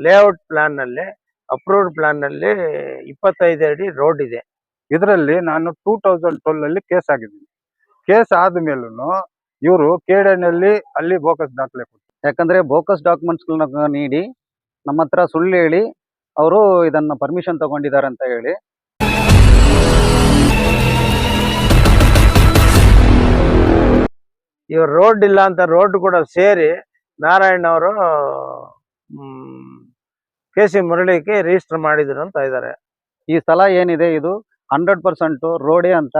Layout plan ನಲ್ಲಿ approved plan ನಲ್ಲಿ 25 ಅಡಿ ರೋಡ್ ಇದೆ. ಇದರಲ್ಲಿ ನಾನು 2012 ಅಲ್ಲಿ ಕೇಸ್ ಆಗಿದ್ದೀನಿ. ಕೇಸ್ ಆದ್ಮೇಲೂ ಇವರು ಕೇಡನಲ್ಲಿ ಅಲ್ಲಿ ಬೋಕಸ್ ದಾಖಲೆ ಕೊಟ್ಟು, ಯಾಕಂದ್ರೆ ಬೋಕಸ್ ಡಾಕ್ಯುಮೆಂಟ್ಸ್ ನೀಡಿ ನಮ್ಮ ಹತ್ರ ಸುಳ್ಳು ಹೇಳಿ ಅವರು ಇದನ್ನ ಪರ್ಮಿಷನ್ ತಗೊಂಡಿದ್ದಾರೆ ಅಂತ ಹೇಳಿ ಇವ್ರು ರೋಡ್ ಇಲ್ಲ ಅಂತ ರೋಡ್ ಕೂಡ ಸೇರಿ ನಾರಾಯಣ್ ಅವರು KC ಮುರಳಿಗೆ ರಿಜಿಸ್ಟರ್ ಮಾಡಿದ್ರು ಅಂತ ಇದ್ದಾರೆ. ಈ ಸ್ಥಳ ಏನಿದೆ ಇದು 100% ರೋಡೇ ಅಂತ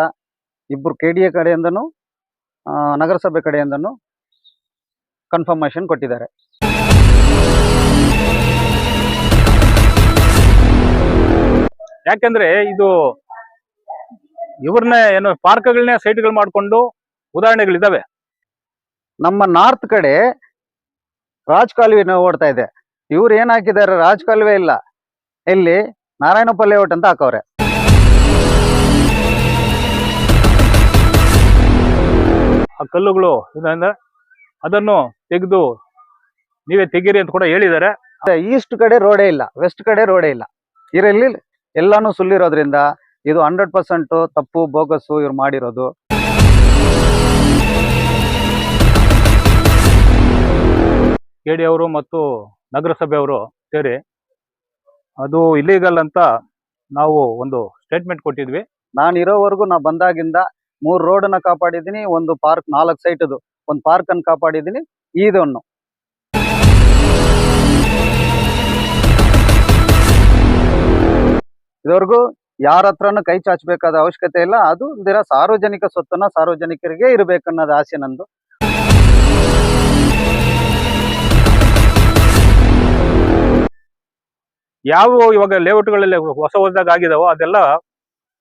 ಇಬ್ರು KDA ಕಡೆಯಿಂದನೂ ನಗರಸಭೆ ಕಡೆಯಿಂದನೂ ಕನ್ಫರ್ಮೇಶನ್ ಕೊಟ್ಟಿದ್ದಾರೆ. ಯಾಕೆಂದ್ರೆ ಇದು ಇವ್ರನ್ನೇ ಏನು ಪಾರ್ಕ್ಗಳನ್ನೇ ಸೈಟ್ಗಳು ಮಾಡಿಕೊಂಡು ಉದಾಹರಣೆಗಳಿದಾವೆ. ನಮ್ಮ ನಾರ್ತ್ ಕಡೆ ರಾಜ್ ಕಾಲುವೆ ಓಡ್ತಾ ಇದೆ. ಇವ್ರು ಏನ್ ಹಾಕಿದ್ದಾರೆ, ರಾಜ್ ಕಾಲುವೆ ಇಲ್ಲ, ಇಲ್ಲಿ ನಾರಾಯಣಪ್ಪ ಲೇಔಟ್ ಅಂತ ಹಾಕವ್ರೆ. ಆ ಕಲ್ಲುಗಳು ಇದಂದ್ರೆ ಅದನ್ನು ತೆಗೆದು ನೀವೇ ತೆಗೀರಿ ಅಂತ ಕೂಡ ಹೇಳಿದ್ದಾರೆ. ಈಸ್ಟ್ ಕಡೆ ರೋಡೇ ಇಲ್ಲ, ವೆಸ್ಟ್ ಕಡೆ ರೋಡೇ ಇಲ್ಲ. ಇದರಲ್ಲಿ ಎಲ್ಲಾನು ಸುಳ್ಳಿರೋದ್ರಿಂದ ಇದು 100% ತಪ್ಪು, ಬೋಗಸ್ಸು ಇವ್ರು ಮಾಡಿರೋದು. KDA ಅವರು ಮತ್ತು ನಗರಸಭೆಯವರು ಸೇರಿ ಅದು ಇಲ್ಲೀಗಲ್ ಅಂತ ನಾವು ಒಂದು ಸ್ಟೇಟ್ಮೆಂಟ್ ಕೊಟ್ಟಿದ್ವಿ. ನಾನು ಇರೋವರೆಗೂ ನಾ ಬಂದಾಗಿಂದ 3 ರೋಡನ್ನ ಕಾಪಾಡಿದ್ದೀನಿ, ಒಂದು ಪಾರ್ಕ್ 4 ಸೈಟ್ದು ಒಂದು ಪಾರ್ಕ್ ಅನ್ನು ಕಾಪಾಡಿದ್ದೀನಿ. ಇದನ್ನು ಇದುವರೆಗೂ ಯಾರ ಹತ್ರನೂ ಕೈ ಚಾಚಬೇಕಾದ ಅವಶ್ಯಕತೆ ಇಲ್ಲ. ಅದು ಇದರ ಸಾರ್ವಜನಿಕ ಸ್ವತ್ತನ್ನ ಸಾರ್ವಜನಿಕರಿಗೆ ಇರಬೇಕನ್ನೋದು ಆಸೆ ನಂದು. ಯಾವ ಇವಾಗ ಲೇಔಟ್ಗಳಲ್ಲಿ ಹೊಸದಾಗಿ ಆಗಿದಾವೋ ಅದೆಲ್ಲ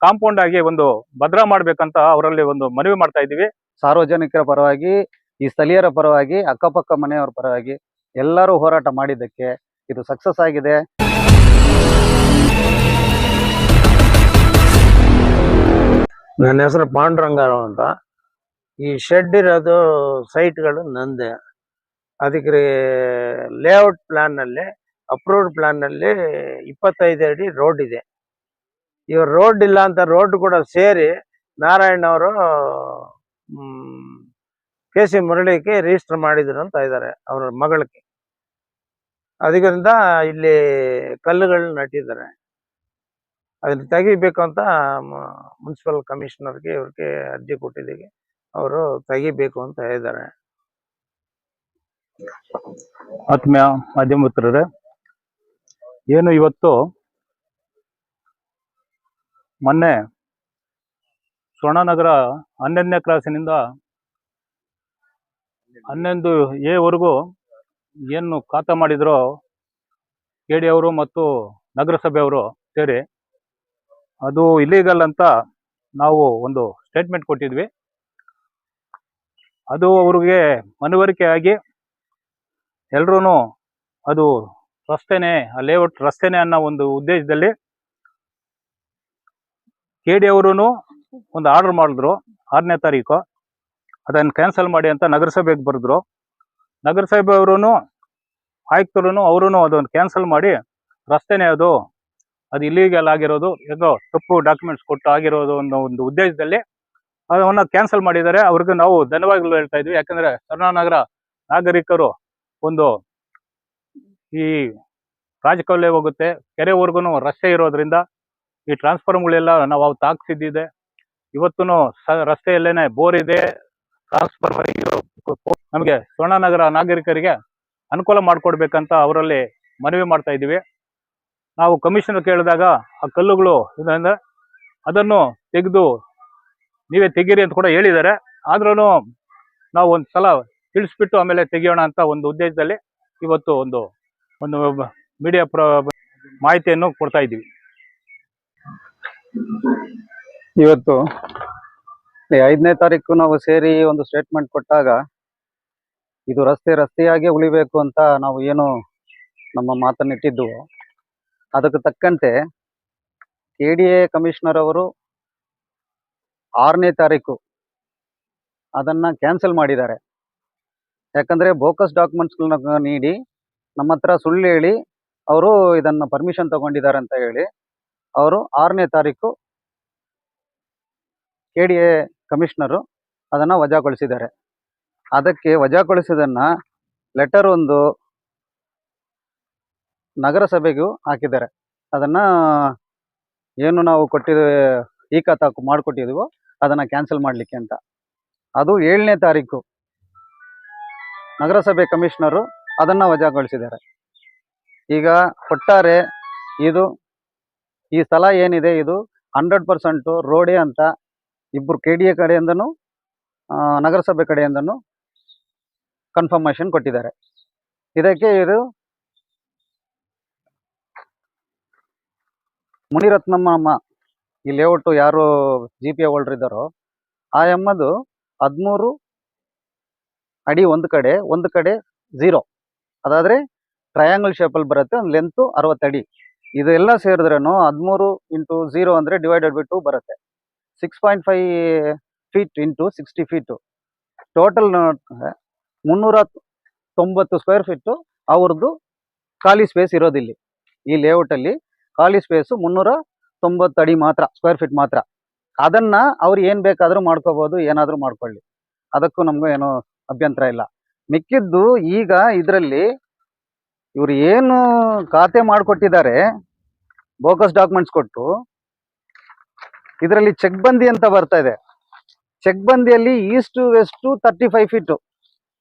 ಕಾಂಪೌಂಡ್ ಆಗಿ ಒಂದು ಭದ್ರಾ ಮಾಡ್ಬೇಕಂತ ಅವರಲ್ಲಿ ಒಂದು ಮನವಿ ಮಾಡ್ತಾ ಇದ್ದೀವಿ. ಸಾರ್ವಜನಿಕರ ಪರವಾಗಿ, ಈ ಸ್ಥಳೀಯರ ಪರವಾಗಿ, ಅಕ್ಕಪಕ್ಕ ಮನೆಯವರ ಪರವಾಗಿ ಎಲ್ಲರೂ ಹೋರಾಟ ಮಾಡಿದ್ದಕ್ಕೆ ಇದು ಸಕ್ಸಸ್ ಆಗಿದೆ. ನನ್ನ ಹೆಸರು ಪಾಂಡುರಂಗಾರಾವ್ ಅಂತ. ಈ ಶೆಡ್ ಇರೋದು ಸೈಟ್ಗಳು ನಂದೆ. ಅದಕ್ಕೆ ಲೇಔಟ್ ಪ್ಲಾನ್ ನಲ್ಲಿ ಅಪ್ರೂವ್ಡ್ ಪ್ಲಾನ್ ನಲ್ಲಿ 25 ಅಡಿ ರೋಡ್ ಇದೆ. ಇವ್ರು ರೋಡ್ ಇಲ್ಲ ಅಂತ ರೋಡ್ ಕೂಡ ಸೇರಿ ನಾರಾಯಣ್ ಅವರು KC ಮುರಳಿಗೆ ರಿಜಿಸ್ಟರ್ ಮಾಡಿದ್ರು ಅಂತ ಇದ್ದಾರೆ ಅವ್ರ ಮಗಳಿಗೆ. ಅದರಿಂದ ಇಲ್ಲಿ ಕಲ್ಲುಗಳನ್ನ ನಟ್ಟಿದ್ದಾರೆ. ಅದನ್ನ ತೆಗಿಬೇಕು ಅಂತ ಮುನ್ಸಿಪಲ್ ಕಮಿಷನರ್ಗೆ ಇವ್ರಿಗೆ ಅರ್ಜಿ ಕೊಟ್ಟಿದ್ದೀವಿ. ಅವರು ತೆಗಿಬೇಕು ಅಂತ ಹೇಳಿದ್ದಾರೆ. ಆತ್ಮೀಯ ಮಾಧ್ಯಮ ಮಿತ್ರರೇ, ಏನು ಇವತ್ತು ಮೊನ್ನೆ ಸ್ವರ್ಣನಗರ 11ನೇ ಕ್ರಾಸಿನಿಂದ 11A ವರೆಗೂ ಏನು ಖಾತಾ ಮಾಡಿದ್ರೋ KDA ಅವರು ಮತ್ತು ನಗರಸಭೆಯವರು ಸೇರಿ ಅದು ಇಲ್ಲೀಗಲ್ ಅಂತ ನಾವು ಒಂದು ಸ್ಟೇಟ್ಮೆಂಟ್ ಕೊಟ್ಟಿದ್ವಿ. ಅದು ಅವ್ರಿಗೆ ಮನವರಿಕೆ ಆಗಿ ಎಲ್ರೂ ಅದು ರಸ್ತೆನೇ, ಆ ಲೇಔಟ್ ರಸ್ತೆನೇ ಅನ್ನೋ ಒಂದು ಉದ್ದೇಶದಲ್ಲಿ KDA ಅವರು ಒಂದು ಆರ್ಡರ್ ಮಾಡಿದ್ರು 6ನೇ ತಾರೀಕು. ಅದನ್ನು ಕ್ಯಾನ್ಸಲ್ ಮಾಡಿ ಅಂತ ನಗರಸಭೆಗೆ ಬರೆದ್ರು. ನಗರಸಭೆಯವರು ಆಯುಕ್ತರು ಅವರು ಅದನ್ನು ಕ್ಯಾನ್ಸಲ್ ಮಾಡಿ ರಸ್ತೆನೇ ಅದು ಇಲ್ಲೀಗಲ್ ಆಗಿರೋದು, ಹೇಗೋ ತಪ್ಪು ಡಾಕ್ಯುಮೆಂಟ್ಸ್ ಕೊಟ್ಟು ಆಗಿರೋದು ಅನ್ನೋ ಒಂದು ಉದ್ದೇಶದಲ್ಲಿ ಅದನ್ನು ಕ್ಯಾನ್ಸಲ್ ಮಾಡಿದ್ದಾರೆ. ಅವ್ರಿಗೆ ನಾವು ಧನ್ಯವಾದಗಳು ಹೇಳ್ತಾ ಇದ್ವಿ. ಯಾಕಂದ್ರೆ ಸ್ವರ್ಣನಗರ ನಾಗರಿಕರು ಒಂದು ಈ ರಾಜಕಾಲುವೆ ಹೋಗುತ್ತೆ, ಕೆರೆವರೆಗೂ ರಸ್ತೆ ಇರೋದ್ರಿಂದ ಈ ಟ್ರಾನ್ಸ್ಫಾರ್ಮ್ಗಳೆಲ್ಲ ನಾವು ಅವತ್ತು ಹಾಕ್ಸಿದ್ದಿದೆ. ಇವತ್ತು ರಸ್ತೆಯಲ್ಲೇನೆ ಬೋರ್ ಇದೆ. ಟ್ರಾನ್ಸ್ಫರ್ ನಮಗೆ ಸ್ವರ್ಣನಗರ ನಾಗರಿಕರಿಗೆ ಅನುಕೂಲ ಮಾಡಿಕೊಡ್ಬೇಕಂತ ಅವರಲ್ಲಿ ಮನವಿ ಮಾಡ್ತಾ ಇದ್ದೀವಿ. ನಾವು ಕಮಿಷನರ್ ಕೇಳಿದಾಗ ಆ ಕಲ್ಲುಗಳು ಇದಂದ್ರೆ ಅದನ್ನು ತೆಗೆದು ನೀವೇ ತೆಗೀರಿ ಅಂತ ಕೂಡ ಹೇಳಿದ್ದಾರೆ. ಆದ್ರೂ ನಾವು ಒಂದು ಸಲ ತಿಳಿಸ್ಬಿಟ್ಟು ಆಮೇಲೆ ತೆಗಿಯೋಣ ಅಂತ ಒಂದು ಉದ್ದೇಶದಲ್ಲಿ ಇವತ್ತು ಒಂದು ಮೀಡಿಯಾ ಮಾಹಿತಿಯನ್ನು ಕೊಡ್ತಾ ಇದ್ದೀವಿ. ಇವತ್ತು 5ನೇ ತಾರೀಕು ನಾವು ಸೇರಿ ಒಂದು ಸ್ಟೇಟ್ಮೆಂಟ್ ಕೊಟ್ಟಾಗ ಇದು ರಸ್ತೆಯಾಗಿ ಉಳಿಬೇಕು ಅಂತ ನಾವು ಏನು ನಮ್ಮ ಮಾತನ್ನಿಟ್ಟಿದ್ದು, ಅದಕ್ಕೆ ತಕ್ಕಂತೆ KDA ಕಮಿಷನರ್ ಅವರು 6ನೇ ತಾರೀಕು ಅದನ್ನ ಕ್ಯಾನ್ಸಲ್ ಮಾಡಿದ್ದಾರೆ. ಯಾಕಂದ್ರೆ ಬೋಕಸ್ ಡಾಕ್ಯುಮೆಂಟ್ಸ್ಗಳನ್ನ ನೀಡಿ ನಮ್ಮ ಹತ್ರ ಸುಳ್ಳು ಹೇಳಿ ಅವರು ಇದನ್ನ ಪರ್ಮಿಷನ್ ತಗೊಂಡಿದ್ದಾರೆ ಅಂತ ಹೇಳಿ ಅವರು 6ನೇ ತಾರೀಕು KDA ಕಮಿಷನರು ಅದನ್ನ ವಜಾಗೊಳಿಸಿದ್ದಾರೆ. ಅದಕ್ಕೆ ವಜಾಗೊಳಿಸಿದನ್ನ ಲೆಟರ್ ಒಂದು ನಗರಸಭೆಗೂ ಹಾಕಿದ್ದಾರೆ. ಅದನ್ನ ಏನು ನಾವು ಈ ಖಾತಾಕು ಮಾಡಿಕೊಟ್ಟಿದ್ವೋ ಅದನ್ನ ಕ್ಯಾನ್ಸಲ್ ಮಾಡಲಿಕ್ಕೆ ಅಂತ. ಅದು 7ನೇ ತಾರೀಕು ನಗರಸಭೆ ಕಮಿಷನರು ಅದನ್ನ ವಜಾಗೊಳಿಸಿದ್ದಾರೆ. ಈಗ ಒಟ್ಟಾರೆ ಈ ಸ್ಥಳ ಏನಿದೆ ಇದು 100% ರೋಡೇ ಅಂತ ಇಬ್ಬರು KDA ಕಡೆಯಿಂದನೂ ನಗರಸಭೆ ಕಡೆಯಿಂದನೂ ಕನ್ಫರ್ಮೇಷನ್ ಕೊಟ್ಟಿದ್ದಾರೆ. ಇದಕ್ಕೆ ಇದು ಮುನಿರತ್ನಮ್ಮ ಅಮ್ಮ ಈ ಲೇಔಟ್ ಯಾರು GPA ಹೋಲ್ಡರ್ ಇದ್ದಾರೋ ಆ ಅಮ್ಮದು 13 ಅಡಿ ಒಂದು ಕಡೆ 0, ಅದಾದ್ರೆ ಟ್ರಯಾಂಗಲ್ ಶೇಪಲ್ಲಿ ಬರುತ್ತೆ. ಒಂದು ಲೆಂತು 60 ಅಡಿ. ಇದೆಲ್ಲ ಸೇರಿದ್ರೇನು 13 × 0 ಅಂದರೆ /2 ಬರುತ್ತೆ. 6.5 feet into 60 feet total 390 square feet ಅವ್ರದ್ದು ಖಾಲಿ ಸ್ಪೇಸ್ ಇರೋದಿಲ್ಲಿ. ಈ ಲೇಔಟಲ್ಲಿ ಖಾಲಿ ಸ್ಪೇಸು 390 ಅಡಿ ಮಾತ್ರ, ಸ್ಕ್ವೇರ್ ಫೀಟ್ ಮಾತ್ರ. ಅದನ್ನು ಅವ್ರು ಏನು ಬೇಕಾದರೂ ಮಾಡ್ಕೋಬೋದು, ಏನಾದರೂ ಮಾಡ್ಕೊಳ್ಳಿ, ಅದಕ್ಕೂ ನಮಗೂ ಏನೋ ಅಭ್ಯಂತರ ಇಲ್ಲ. ಮಿಕ್ಕಿದ್ದು ಈಗ ಇದರಲ್ಲಿ ಇವರು ಏನು ಖಾತೆ ಮಾಡಿಕೊಟ್ಟಿದ್ದಾರೆ ಬೋಕಸ್ ಡಾಕ್ಯುಮೆಂಟ್ಸ್ ಕೊಟ್ಟು, ಇದರಲ್ಲಿ ಚೆಕ್ ಬಂದಿ ಅಂತ ಬರ್ತಾ ಇದೆ. ಚೆಕ್ ಬಂದಿಯಲ್ಲಿ ಈಸ್ಟ್ ವೆಸ್ಟ್ 35 ಫೀಟು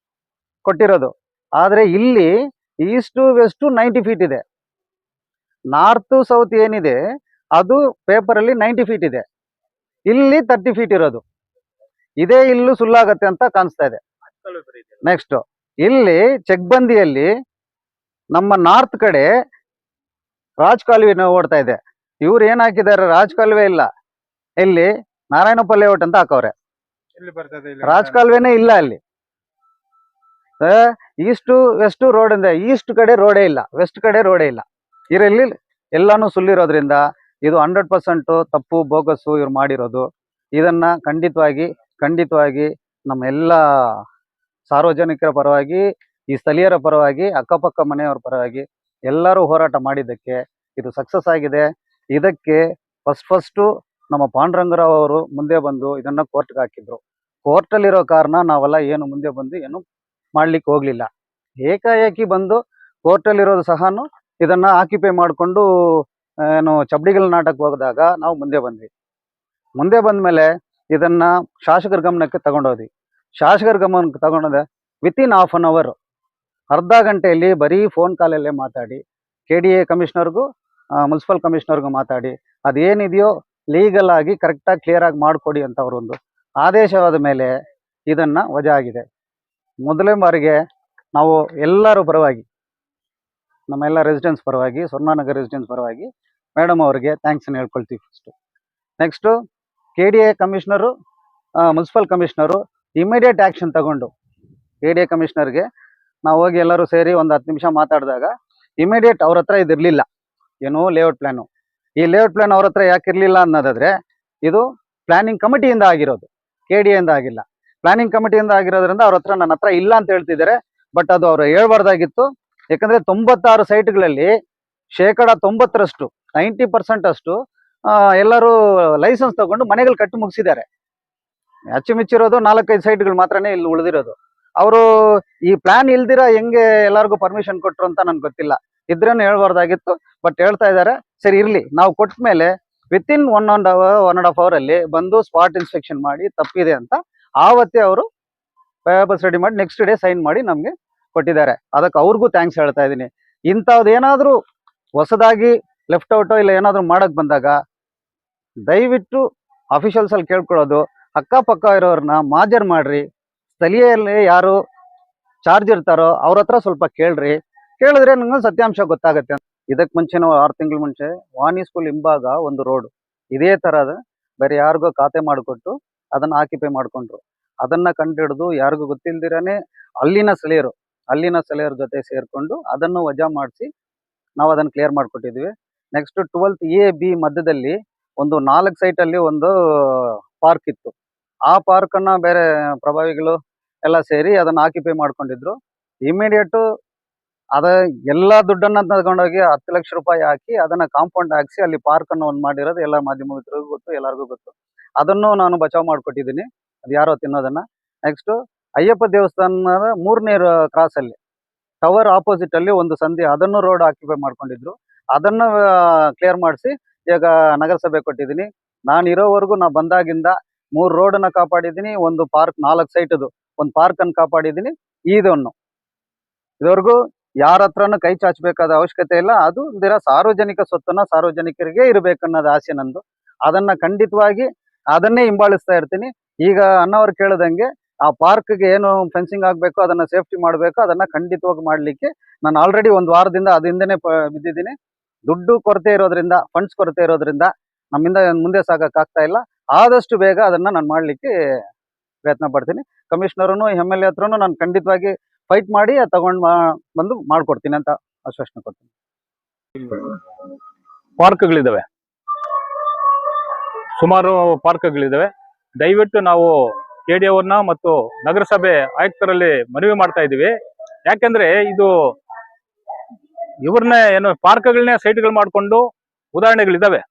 ಕೊಟ್ಟಿರೋದು. ಆದರೆ ಇಲ್ಲಿ ಈಸ್ಟ್ ವೆಸ್ಟ್ 90 ಫೀಟ್ ಇದೆ. ನಾರ್ತ್ ಸೌತ್ ಏನಿದೆ ಅದು ಪೇಪರಲ್ಲಿ 90 ಫೀಟ್ ಇದೆ. ಇಲ್ಲಿ 30 ಫೀಟ್ ಇರೋದು. ಇದೇ ಇಲ್ಲೂ ಸುಳ್ಳಾಗತ್ತೆ ಅಂತ ಕಾಣಿಸ್ತಾ ಇದೆ. ನೆಕ್ಸ್ಟ್ ಇಲ್ಲಿ ಚೆಕ್ ಬಂದಿಯಲ್ಲಿ ನಮ್ಮ ನಾರ್ತ್ ಕಡೆ ರಾಜ್ ಕಾಲುವೆ ಓಡ್ತಾ ಇದೆ. ಇವ್ರು ಏನ್ ಹಾಕಿದ್ದಾರೆ, ರಾಜ್ ಕಾಲುವೆ ಇಲ್ಲ, ಇಲ್ಲಿ ನಾರಾಯಣಪ್ಪ ಲೇಔಟ್ ಅಂತ ಹಾಕವ್ರೆ. ರಾಜ್ ಕಾಲುವೆನೇ ಇಲ್ಲ ಅಲ್ಲಿ. ಈಸ್ಟ್ ವೆಸ್ಟ್ ರೋಡ್ ಇಂದ ಈಸ್ಟ್ ಕಡೆ ರೋಡೇ ಇಲ್ಲ, ವೆಸ್ಟ್ ಕಡೆ ರೋಡೇ ಇಲ್ಲ. ಇದರಲ್ಲಿ ಎಲ್ಲಾನು ಸುಳ್ಳಿರೋದ್ರಿಂದ ಇದು 100% ತಪ್ಪು, ಬೋಗಸ್ಸು ಇವ್ರು ಮಾಡಿರೋದು. ಇದನ್ನ ಖಂಡಿತವಾಗಿ ನಮ್ಮ ಎಲ್ಲ ಸಾರ್ವಜನಿಕರ ಪರವಾಗಿ, ಈ ಸ್ಥಳೀಯರ ಪರವಾಗಿ, ಅಕ್ಕಪಕ್ಕ ಮನೆಯವರ ಪರವಾಗಿ ಎಲ್ಲರೂ ಹೋರಾಟ ಮಾಡಿದ್ದಕ್ಕೆ ಇದು ಸಕ್ಸಸ್ ಆಗಿದೆ. ಇದಕ್ಕೆ ಫಸ್ಟು ನಮ್ಮ ಪಾಂಡುರಂಗರಾವ್ ಅವರು ಮುಂದೆ ಬಂದು ಇದನ್ನ ಕೋರ್ಟ್ಗೆ ಹಾಕಿದ್ರು. ಕೋರ್ಟಲ್ಲಿರೋ ಕಾರಣ ನಾವೆಲ್ಲ ಏನು ಮುಂದೆ ಬಂದು ಏನು ಮಾಡ್ಲಿಕ್ಕೆ ಹೋಗ್ಲಿಲ್ಲ. ಏಕಾಏಕಿ ಬಂದು ಕೋರ್ಟಲ್ಲಿರೋದು ಸಹನು ಇದನ್ನ ಆಕ್ಯುಪೈ ಮಾಡಿಕೊಂಡು ಏನು ಚಬ್ಡಿಗಲ್ ನಾಟಕ ಹೋಗಿದಾಗ ನಾವು ಮುಂದೆ ಬಂದ್ವಿ. ಮುಂದೆ ಬಂದ್ಮೇಲೆ ಇದನ್ನ ಶಾಸಕರ ಗಮನಕ್ಕೆ ತಗೊಂಡೋದ್ವಿ. ಶಾಸಕರ ಗಮನಕ್ಕೆ ತಗೊಂಡೋದೆ ವಿತಿನ್ ½ ಅನ್ ಅವರ್, ಅರ್ಧ ಗಂಟೆಯಲ್ಲಿ ಬರೀ ಫೋನ್ ಕಾಲಲ್ಲೇ ಮಾತಾಡಿ KDA ಕಮಿಷನರ್ಗೂ ಮುನ್ಸಿಪಲ್ ಕಮಿಷನರ್ಗೂ ಮಾತಾಡಿ ಅದೇನಿದೆಯೋ ಲೀಗಲ್ ಆಗಿ ಕರೆಕ್ಟಾಗಿ ಕ್ಲಿಯರ್ ಆಗಿ ಮಾಡಿಕೊಡಿ ಅಂತ ಅವರೊಂದು ಆದೇಶವಾದ ಮೇಲೆ ಇದನ್ನ ವಜಾ ಆಗಿದೆ. ಮೊದಲನೇ ಬಾರಿಗೆ ನಾವು ಎಲ್ಲರ ಪರವಾಗಿ, ನಮ್ಮೆಲ್ಲ ರೆಸಿಡೆನ್ಸ್ ಪರವಾಗಿ, ಸ್ವರ್ಣನಗರ ರೆಸಿಡೆನ್ಸ್ ಪರವಾಗಿ ಮೇಡಮ್ ಅವರಿಗೆ ಥ್ಯಾಂಕ್ಸನ್ನು ಹೇಳ್ಕೊಳ್ತೀವಿ first. Next KDA commissioner, municipal commissioner immediate action ತಗೊಂಡು KDA ಕಮಿಷನರ್ಗೆ ನಾವು ಹೋಗಿ ಎಲ್ಲರೂ ಸೇರಿ ಒಂದು 10 ನಿಮಿಷ ಮಾತಾಡಿದಾಗ ಇಮಿಡಿಯೇಟ್ ಅವ್ರ ಹತ್ರ ಇದಿರಲಿಲ್ಲ, ಏನೋ ಲೇಔಟ್ ಪ್ಲ್ಯಾನು. ಈ ಲೇಔಟ್ ಪ್ಲ್ಯಾನ್ ಅವ್ರ ಹತ್ರ ಯಾಕೆ ಇರಲಿಲ್ಲ ಅನ್ನೋದಾದರೆ ಇದು ಪ್ಲ್ಯಾನಿಂಗ್ ಕಮಿಟಿಯಿಂದ ಆಗಿರೋದು, KDA ಇಂದ ಆಗಿಲ್ಲ. ಪ್ಲ್ಯಾನಿಂಗ್ ಕಮಿಟಿಯಿಂದ ಆಗಿರೋದ್ರಿಂದ ಅವ್ರ ಹತ್ರ ನನ್ನ ಹತ್ರ ಇಲ್ಲ ಅಂತ ಹೇಳ್ತಿದ್ದಾರೆ. ಬಟ್ ಅದು ಅವರು ಹೇಳ್ಬಾರ್ದಾಗಿತ್ತು. ಯಾಕಂದರೆ 96 ಸೈಟ್ಗಳಲ್ಲಿ 90% 90% ಅಷ್ಟು ಎಲ್ಲರೂ ಲೈಸೆನ್ಸ್ ತಗೊಂಡು ಮನೆಗಳು ಕಟ್ಟಿ ಮುಗಿಸಿದ್ದಾರೆ. ಅಚ್ಚುಮಿಚ್ಚಿರೋದು 4-5 ಸೈಟ್ಗಳು ಮಾತ್ರನೇ ಇಲ್ಲಿ ಉಳಿದಿರೋದು. ಅವರು ಈ ಪ್ಲಾನ್ ಇಲ್ದಿರ ಹೆಂಗೆ ಎಲ್ಲರಿಗೂ ಪರ್ಮಿಷನ್ ಕೊಟ್ಟರು ಅಂತ ನನ್ಗೆ ಗೊತ್ತಿಲ್ಲ. ಇದ್ರೇನು ಹೇಳ್ಬಾರ್ದಾಗಿತ್ತು, ಬಟ್ ಹೇಳ್ತಾ ಇದ್ದಾರೆ. ಸರಿ ಇರಲಿ, ನಾವು ಕೊಟ್ಟ ಮೇಲೆ ವಿತಿನ್ 1.5 ಅವರಲ್ಲಿ ಬಂದು ಸ್ಪಾಟ್ ಇನ್ಸ್ಪೆಕ್ಷನ್ ಮಾಡಿ ತಪ್ಪಿದೆ ಅಂತ ಆವತ್ತೇ ಅವರು ಪೇಪರ್ಸ್ ರೆಡಿ ಮಾಡಿ ನೆಕ್ಸ್ಟ್ ಡೇ ಸೈನ್ ಮಾಡಿ ನಮಗೆ ಕೊಟ್ಟಿದ್ದಾರೆ. ಅದಕ್ಕೆ ಅವ್ರಿಗೂ ಥ್ಯಾಂಕ್ಸ್ ಹೇಳ್ತಾ ಇದ್ದೀನಿ. ಇಂಥದ್ದು ಏನಾದರೂ ಹೊಸದಾಗಿ ಲೆಫ್ಟ್ ಔಟೋ ಇಲ್ಲ ಏನಾದರೂ ಮಾಡೋಕ್ಕೆ ಬಂದಾಗ ದಯವಿಟ್ಟು ಅಫಿಷಿಯಲ್ಸಲ್ಲಿ ಕೇಳ್ಕೊಳ್ಳೋದು, ಅಕ್ಕಪಕ್ಕ ಇರೋರನ್ನ ಮಾಜರ್ ಮಾಡ್ರಿ. ಸ್ಥಳೀಯಲ್ಲಿ ಯಾರು ಚಾರ್ಜ್ ಇರ್ತಾರೋ ಅವ್ರ ಹತ್ರ ಸ್ವಲ್ಪ ಕೇಳಿದ್ರೆ ನಿಮ್ಗೆ ಸತ್ಯಾಂಶ ಗೊತ್ತಾಗುತ್ತೆ. ಇದಕ್ಕೆ ಮುಂಚೆ 6 ತಿಂಗಳ ಮುಂಚೆ ವಾಣಿ ಸ್ಕೂಲ್ ಹಿಂಭಾಗ ಒಂದು ರೋಡ್ ಇದೇ ಥರದ ಬೇರೆ ಯಾರಿಗೋ ಖಾತೆ ಮಾಡಿಕೊಟ್ಟು ಅದನ್ನು ಆಕ್ಯುಪೈ ಮಾಡ್ಕೊಂಡ್ರು. ಅದನ್ನು ಕಂಡುಹಿಡಿದು ಯಾರಿಗೂ ಗೊತ್ತಿಲ್ದಿರಾನೆ ಅಲ್ಲಿನ ಸ್ಥಳೀಯರ ಜೊತೆ ಸೇರಿಕೊಂಡು ಅದನ್ನು ವಜಾ ಮಾಡಿಸಿ ನಾವು ಅದನ್ನು ಕ್ಲಿಯರ್ ಮಾಡಿಕೊಟ್ಟಿದ್ವಿ. ನೆಕ್ಸ್ಟ್ 12th A B ಮಧ್ಯದಲ್ಲಿ ಒಂದು 4 ಸೈಟಲ್ಲಿ ಒಂದು ಪಾರ್ಕ್ ಇತ್ತು. ಆ ಪಾರ್ಕನ್ನು ಬೇರೆ ಪ್ರಭಾವಿಗಳು ಎಲ್ಲ ಸೇರಿ ಅದನ್ನು ಆಕ್ಯುಪೈ ಮಾಡ್ಕೊಂಡಿದ್ರು. ಇಮಿಡಿಯೇಟು ಅದ ಎಲ್ಲಾ ದುಡ್ಡನ್ನ ತಗೊಂಡೋಗಿ 10 ಲಕ್ಷ ರೂಪಾಯಿ ಹಾಕಿ ಅದನ್ನ ಕಾಂಪೌಂಡ್ ಹಾಕ್ಸಿ ಅಲ್ಲಿ ಪಾರ್ಕ್ ಅನ್ನು ಒಂದು ಮಾಡಿರೋದು ಎಲ್ಲ ಮಾಧ್ಯಮ ಮಿತ್ರರಿಗೂ ಗೊತ್ತು, ಎಲ್ಲರಿಗೂ ಗೊತ್ತು. ಅದನ್ನು ನಾನು ಬಚಾವ್ ಮಾಡ್ಕೊಟ್ಟಿದ್ದೀನಿ, ಅದು ಯಾರೋ ತಿನ್ನೋದನ್ನ. ನೆಕ್ಸ್ಟ್ ಅಯ್ಯಪ್ಪ ದೇವಸ್ಥಾನದ 3ನೇ ಕ್ರಾಸ್ ಅಲ್ಲಿ ಟವರ್ ಆಪೋಸಿಟ್ ಅಲ್ಲಿ ಒಂದು ಸಂಧಿ, ಅದನ್ನು ರೋಡ್ ಆಕ್ಯುಪೈ ಮಾಡ್ಕೊಂಡಿದ್ರು. ಅದನ್ನು ಕ್ಲಿಯರ್ ಮಾಡಿಸಿ ಈಗ ನಗರಸಭೆ ಕೊಟ್ಟಿದ್ದೀನಿ. ನಾನು ಇರೋವರೆಗೂ ನಾ ಬಂದಾಗಿಂದ 3 ರೋಡನ್ನ ಕಾಪಾಡಿದ್ದೀನಿ, ಒಂದು ಪಾರ್ಕ್ 4 ಸೈಟ್ದು ಒಂದು ಪಾರ್ಕ್ ಅನ್ನು ಕಾಪಾಡಿದ್ದೀನಿ. ಇದುವರೆಗೂ ಯಾರ ಹತ್ರನೂ ಕೈ ಚಾಚಬೇಕಾದ ಅವಶ್ಯಕತೆ ಇಲ್ಲ. ಅದು ಸಾರ್ವಜನಿಕ ಸ್ವತ್ತನ್ನ ಸಾರ್ವಜನಿಕರಿಗೆ ಇರಬೇಕನ್ನೋದು ಆಸೆ ನಂದು. ಅದನ್ನ ಖಂಡಿತವಾಗಿ ಅದನ್ನೇ ಹಿಂಬಾಲಿಸ್ತಾ ಇರ್ತೀನಿ. ಈಗ ಅಣ್ಣವ್ರು ಕೇಳ್ದಂಗೆ ಆ ಪಾರ್ಕ್ಗೆ ಏನು ಫೆನ್ಸಿಂಗ್ ಆಗ್ಬೇಕು, ಅದನ್ನ ಸೇಫ್ಟಿ ಮಾಡಬೇಕು, ಅದನ್ನ ಖಂಡಿತವಾಗಿ ಮಾಡ್ಲಿಕ್ಕೆ ನಾನು ಆಲ್ರೆಡಿ ಒಂದು ವಾರದಿಂದ ಅದರಿಂದನೇ ಬಿದ್ದಿದ್ದೀನಿ. ದುಡ್ಡು ಕೊರತೆ ಇರೋದ್ರಿಂದ, ಫಂಡ್ಸ್ ಕೊರತೆ ಇರೋದ್ರಿಂದ ನಮ್ಮಿಂದ ಮುಂದೆ ಸಾಗಕ್ ಆಗ್ತಾ ಇಲ್ಲ. ಆದಷ್ಟು ಬೇಗ ಅದನ್ನ ನಾನು ಮಾಡ್ಲಿಕ್ಕೆ ಪ್ರಯತ್ನ ಪಡ್ತೀನಿ. ಕಮಿಷನರ್ನು MLA ಹತ್ರನು ನಾನು ಖಂಡಿತವಾಗಿ ಫೈಟ್ ಮಾಡಿ ತಗೊಂಡ್ ಬಂದು ಮಾಡ್ಕೊಡ್ತೀನಿ ಅಂತ ಆಶ್ವಾಸನೆ ಕೊಡ್ತೀನಿ. ಪಾರ್ಕ್ಗಳಿದಾವೆ, ಸುಮಾರು ಪಾರ್ಕ್ಗಳಿದಾವೆ. ದಯವಿಟ್ಟು ನಾವು KD ಅವ್ರನ್ನ ಮತ್ತು ನಗರಸಭೆ ಆಯುಕ್ತರಲ್ಲಿ ಮನವಿ ಮಾಡ್ತಾ ಇದೀವಿ. ಯಾಕೆಂದ್ರೆ ಇದು ಇವ್ರನ್ನೇ ಏನು ಪಾರ್ಕ್ಗಳನ್ನೇ ಸೈಟ್ಗಳು ಮಾಡ್ಕೊಂಡು ಉದಾಹರಣೆಗಳಿದಾವೆ.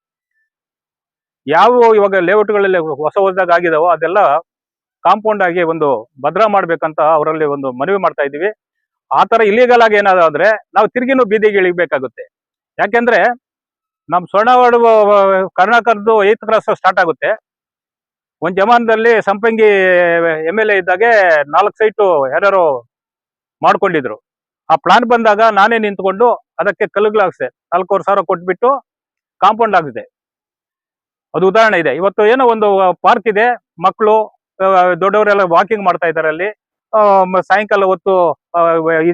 ಯಾವ ಇವಾಗ ಲೇಔಟ್ಗಳಲ್ಲಿ ಹೊಸದಾಗಿ ಆಗಿದಾವೋ ಅದೆಲ್ಲ ಕಾಂಪೌಂಡ್ ಆಗಿ ಒಂದು ಭದ್ರಾ ಮಾಡ್ಬೇಕಂತ ಅವರಲ್ಲಿ ಒಂದು ಮನವಿ ಮಾಡ್ತಾ ಇದೀವಿ. ಆ ತರ ಇಲ್ಲಿಗಲ್ ಆಗಿ ಏನಾದ್ರೆ ನಾವು ತಿರ್ಗಿನೂ ಬೀದಿಗೆ ಇಳಿಬೇಕಾಗುತ್ತೆ. ಯಾಕೆಂದ್ರೆ ನಮ್ ಸ್ವರ್ಣವಾಡ ಕರ್ನಾಟಕದ್ದು 8th ಕ್ರಾಸ್ ಸ್ಟಾರ್ಟ್ ಆಗುತ್ತೆ. ಒಂದ್ ಜಮಾನದಲ್ಲಿ ಸಂಪಂಗಿ MLA ಇದ್ದಾಗೆ 4 ಸೈಟು ಯಾರ್ಯಾರು ಮಾಡ್ಕೊಂಡಿದ್ರು. ಆ ಪ್ಲಾನ್ ಬಂದಾಗ ನಾನೇ ನಿಂತ್ಕೊಂಡು ಅದಕ್ಕೆ ಕಲ್ಲುಗಳಾಗ್ಸಿದೆ, 4,500 ಕೊಟ್ಬಿಟ್ಟು ಕಾಂಪೌಂಡ್ ಆಗಿದೆ. ಅದು ಉದಾಹರಣೆ ಇದೆ. ಇವತ್ತು ಏನೋ ಒಂದು ಪಾರ್ಕ್ ಇದೆ, ಮಕ್ಕಳು ದೊಡ್ಡವರೆಲ್ಲ ವಾಕಿಂಗ್ ಮಾಡ್ತಾ ಇದ್ದಾರೆ ಅಲ್ಲಿ. ಸಾಯಂಕಾಲ ಹೊತ್ತು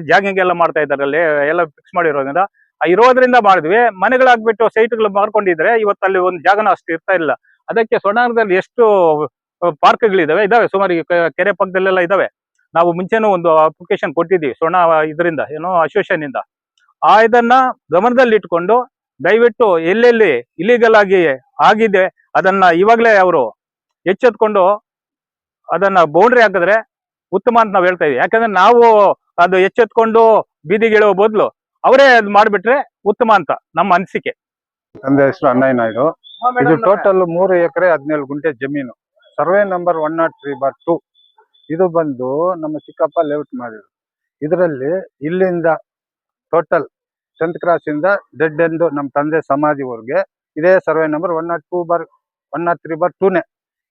ಜಾಗಿಂಗ್ ಎಲ್ಲ ಮಾಡ್ತಾ ಇದ್ದಾರೆ ಅಲ್ಲಿ, ಎಲ್ಲ ಫಿಕ್ಸ್ ಮಾಡಿರೋದ್ರಿಂದ ಇರೋದ್ರಿಂದ ಮಾಡಿದ್ವಿ. ಮನೆಗಳಾಗ್ಬಿಟ್ಟು ಸೈಟ್ಗಳು ಮಾಡ್ಕೊಂಡಿದ್ರೆ ಇವತ್ತು ಅಲ್ಲಿ ಒಂದು ಜಾಗನ ಅಷ್ಟು ಇರ್ತಾ ಇಲ್ಲ. ಅದಕ್ಕೆ ಸ್ವರ್ಣನಗರದಲ್ಲಿ ಎಷ್ಟು ಪಾರ್ಕ್ಗಳಿದಾವೆ, ಸುಮಾರು ಕೆರೆ ಪಕ್ಕದಲ್ಲೆಲ್ಲ ಇದಾವೆ. ನಾವು ಮುಂಚೆನೂ ಒಂದು ಅಪ್ಲಿಕೇಶನ್ ಕೊಟ್ಟಿದ್ದೀವಿ ಸ್ವರ್ಣ ಇದರಿಂದ ಏನೋ ಅಸೋಸಿಯೇಷನ್ ಇಂದ. ಇದನ್ನ ಗಮನದಲ್ಲಿ ಇಟ್ಕೊಂಡು ದಯವಿಟ್ಟು ಎಲ್ಲೆಲ್ಲಿ ಇಲ್ಲಿಗಲ್ ಆಗಿದೆ ಅದನ್ನ ಇವಾಗಲೇ ಅವರು ಎಚ್ಚೆತ್ಕೊಂಡು ಅದನ್ನ ಬೌಂಡ್ರಿ ಹಾಕಿದ್ರೆ ಉತ್ತಮ ಅಂತ ನಾವು ಹೇಳ್ತಾ ಇದೀವಿ. ಯಾಕಂದ್ರೆ ನಾವು ಅದು ಎಚ್ಚೆತ್ಕೊಂಡು ಬೀದಿಗಿಳುವ ಬದಲು ಅವರೇ ಅದು ಮಾಡಿಬಿಟ್ರೆ ಉತ್ತಮ ಅಂತ ನಮ್ಮ ಅನಿಸಿಕೆ. ನನ್ನ ಹೆಸರು ಅಣ್ಣಯ್ಯ ನಾಯ್ಡು. ಇದು ಟೋಟಲ್ 3 ಎಕರೆ 17 ಗುಂಟೆ ಜಮೀನು. Survey number 103/2. ಇದು ಬಂದು ನಮ್ಮ ಚಿಕ್ಕಪ್ಪ ಲೇಔಟ್ ಮಾಡಿದ್ರು. ಇದರಲ್ಲಿ ಇಲ್ಲಿಂದ ಟೋಟಲ್ 10th ಕ್ರಾಸ್ ಇಂದ ಡೆಡ್ ಎಂಡ್ ನಮ್ಮ ತಂದೆ ಸಮಾಧಿವರೆಗೆ ಇದೇ ಸರ್ವೆ ನಂಬರ್ 103/2ನೇ.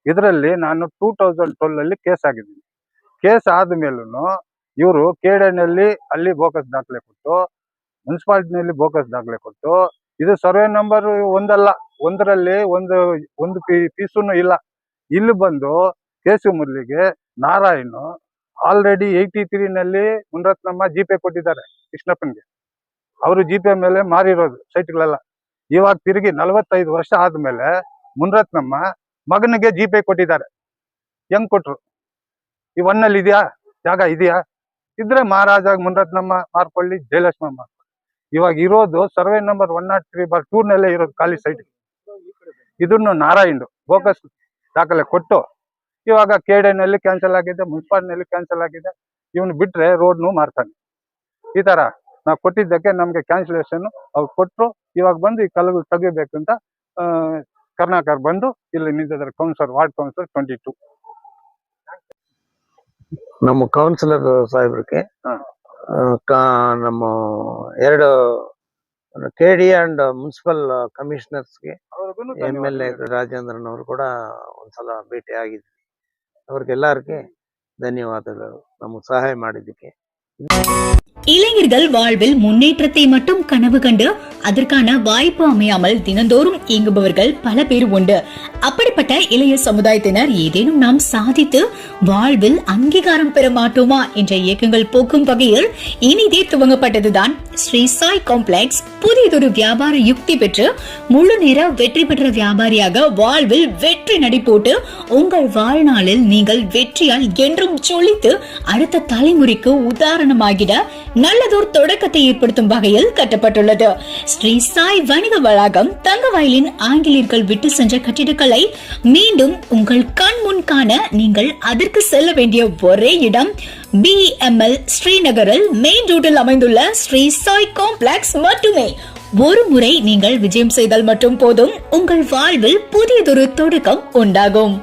ಇದರಲ್ಲಿ ನಾನು 2012 ಅಲ್ಲಿ ಕೇಸ್ ಆಗಿದ್ದೀನಿ. ಕೇಸ್ ಆದ್ಮೇಲೂ ಇವರು KDನಲ್ಲಿ ಅಲ್ಲಿ ಬೋಕಸ್ ದಾಖಲೆ ಕೊಟ್ಟು, ಮುನ್ಸಿಪಾಲಿಟಿನಲ್ಲಿ ಬೋಕಸ್ ದಾಖಲೆ ಕೊಟ್ಟು, ಇದು ಸರ್ವೆ ನಂಬರ್ 1 ಒಂದರಲ್ಲಿ ಒಂದು ಪೀಸೂನು ಇಲ್ಲ. ಇಲ್ಲಿ ಬಂದು ಕೇಸು ಮುರಳಿಗೆ ನಾರಾಯಣ್ ಆಲ್ರೆಡಿ 83ನಲ್ಲಿ ಮುನ್ರತ್ನಮ್ಮ GP ಕೊಟ್ಟಿದ್ದಾರೆ ಕೃಷ್ಣಪ್ಪನ್ಗೆ. ಅವರು GP ಮೇಲೆ ಮಾರಿರೋದು ಸೈಟ್ಗಳೆಲ್ಲ. ಇವಾಗ ತಿರುಗಿ 45 ವರ್ಷ ಆದ್ಮೇಲೆ ಮುನ್ರತ್ನಮ್ಮ ಮಗನಿಗೆ GP ಕೊಟ್ಟಿದ್ದಾರೆ. ಹೆಂಗ್ ಕೊಟ್ರು? ಈ 1ನಲ್ಲಿ ಇದೆಯಾ ಜಾಗ? ಇದೆಯಾ? ಇದ್ರೆ ಮಹಾರಾಜ ಮುನ್ರತ್ನಮ್ಮ ಮಾರ್ಕೊಳ್ಳಿ, ಜಯಲಕ್ಷ್ಮಮ್ಮ ಮಾರ್ಕೊಳ್ಳಿ. ಇವಾಗ ಇರೋದು ಸರ್ವೆ ನಂಬರ್ 103/2ನಲ್ಲೇ ಇರೋದು ಖಾಲಿ ಸೈಟ್. ಇದನ್ನು ನಾರಾಯಣ್ ಬೋಕಸ್ ದಾಖಲೆ ಕೊಟ್ಟು ಇವಾಗ KDನಲ್ಲಿ ಕ್ಯಾನ್ಸಲ್ ಆಗಿದೆ, ಮುನ್ಸಿಪಾಲಿಟಿನಲ್ಲಿ ಕ್ಯಾನ್ಸಲ್ ಆಗಿದೆ. ಇವನು ಬಿಟ್ರೆ ರೋಡ್ನು ಮಾರ್ತಾನೆ. ಈ ತರ ನಾವು ಕೊಟ್ಟಿದ್ದಕ್ಕೆ ನಮ್ಗೆ ಕ್ಯಾನ್ಸಲೇಷನ್ ಅವ್ರು ಕೊಟ್ಟರು. ಇವಾಗ ಬಂದು ಈ ಕಲ್ಲುಗಳು ತೆಗಿಬೇಕಂತ ಕರ್ನಾಟಕ ಬಂದು ಇಲ್ಲಿ ನಿಂತಿದ್ದಾರೆ ಕೌನ್ಸಿಲರ್, ವಾರ್ಡ್ ಕೌನ್ಸಿಲರ್ 22. ನಮ್ಮ ಕೌನ್ಸಿಲರ್ ಸಾಹೇಬ್ರಿಗೆ, ನಮ್ಮ 2 KD ಅಂಡ್ ಮುನ್ಸಿಪಲ್ ಕಮಿಷನರ್ಸ್ಗೆ, MLA ರಾಜೇಂದ್ರನ್ ಅವರು ಕೂಡ ಒಂದ್ಸಲ ಭೇಟಿ ಆಗಿದ್ವಿ. ಅವ್ರಿಗೆಲ್ಲರಿಗೆ ಧನ್ಯವಾದಗಳು ನಮಗೆ ಸಹಾಯ ಮಾಡಿದ್ದಕ್ಕೆ. இளைஞர்கள் வாழ்வில் முன்னேற்றத்தை மட்டும் கனவு கண்டு அதற்கான வாய்ப்பு அமையாமல் தினந்தோறும் இயங்குபவர்கள் பல பேர் உண்டு. அப்படிப்பட்ட இளைய சமுதாயத்தினர் ஏதேனும் நாம் சாதித்து வாழ்வில் அங்கீகாரம் பெற மாட்டோமா என்ற இயக்கங்கள் போக்கும் வகையில் இனிதே துவங்கப்பட்டதுதான் ஸ்ரீ சாய் காம்ப்ளெக்ஸ். புதியதொரு வியாபார யுக்தி பெற்று முழு நேர வெற்றி பெற்ற வியாபாரியாக வாழ்வில் வெற்றி நடை போட்டு உங்கள் வாழ்நாளில் நீங்கள் வெற்றியால் என்றும் சொலித்து அடுத்த தலைமுறைக்கு உதாரணமாகிட நல்லதோர் தொடக்கத்தை ஏற்படுத்தும் வகையில் கட்டப்பட்டுள்ளது. ஸ்ரீ சாய் வணிக வளாகம், தங்கவயலின் ஆங்கிலேயர்கள் விட்டு சென்ற கட்டிடக்கலை கனவுகளை மீண்டும் உங்கள் கண் முன் காண நீங்கள் அதற்கு செல்ல வேண்டிய ஒரே இடம் BML ஸ்ரீநகரில் மெயின் ரோட்டில் அமைந்துள்ள ஸ்ரீ சாய் காம்ப்ளெக்ஸ் மட்டுமே. ஒரு முறை நீங்கள் விஜயம் செய்தால் மட்டும் போதும், உங்கள் வாழ்வில் புதியதொரு தொடக்கம் உண்டாகும்.